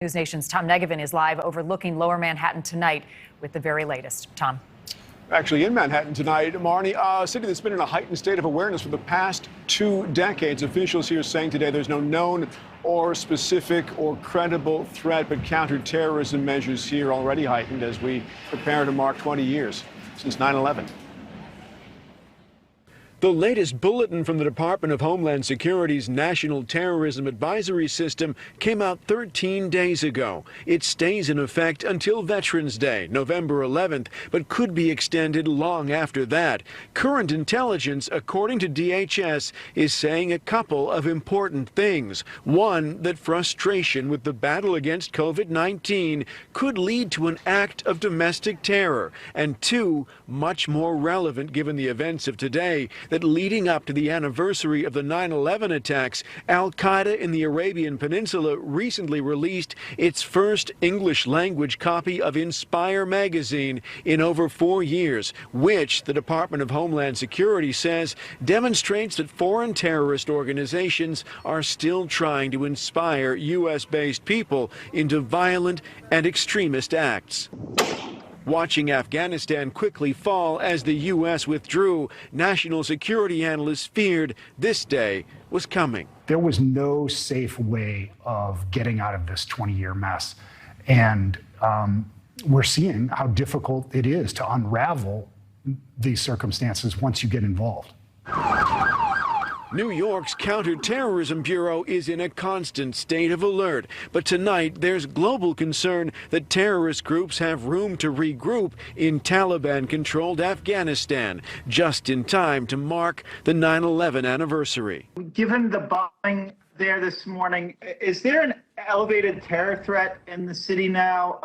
NewsNation's Tom Negevin is live overlooking Lower Manhattan tonight with the very latest. Tom. Actually in Manhattan tonight, Marnie, a city that's been in a heightened state of awareness for the past 2 decades. Officials here saying today there's no known or specific or credible threat, but counterterrorism measures here already heightened as we prepare to mark 20 years since 9/11. The latest bulletin from the Department of Homeland Security's National Terrorism Advisory System came out 13 days ago. It stays in effect until Veterans Day, November 11th, but could be extended long after that. Current intelligence, according to DHS, is saying a couple of important things. One, that frustration with the battle against COVID-19 could lead to an act of domestic terror. And two, much more relevant given the events of today, that leading up to the anniversary of the 9/11 attacks, Al-Qaeda in the Arabian Peninsula recently released its first English-language copy of Inspire magazine in over 4 years, which the Department of Homeland Security says demonstrates that foreign terrorist organizations are still trying to inspire U.S.-based people into violent and extremist acts. Watching Afghanistan quickly fall as the U.S. withdrew, national security analysts feared this day was coming. There was no safe way of getting out of this 20-year mess. And we're seeing how difficult it is to unravel these circumstances once you get involved. New York's Counterterrorism Bureau is in a constant state of alert. But tonight, there's global concern that terrorist groups have room to regroup in Taliban-controlled Afghanistan, just in time to mark the 9/11 anniversary. Given the bombing there this morning, is there an elevated terror threat in the city now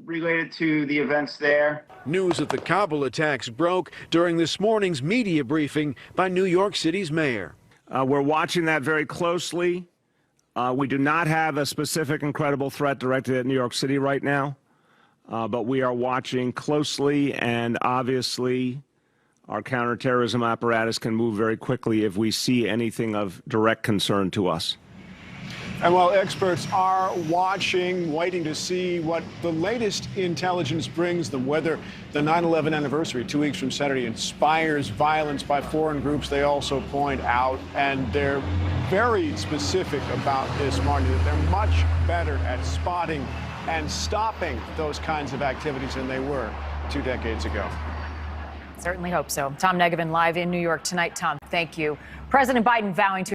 related to the events there? News of the Kabul attacks broke during this morning's media briefing by New York City's mayor. We're watching that very closely. We do not have a specific and credible threat directed at New York City right now, but we are watching closely, and obviously our counterterrorism apparatus can move very quickly if we see anything of direct concern to us. And while experts are watching, waiting to see what the latest intelligence brings them, whether the 9/11 anniversary, 2 weeks from Saturday, inspires violence by foreign groups, they also point out, and they're very specific about this, Martin, that they're much better at spotting and stopping those kinds of activities than they were 2 decades ago. Certainly hope so. Tom Negevin live in New York tonight. Tom, thank you. President Biden vowing to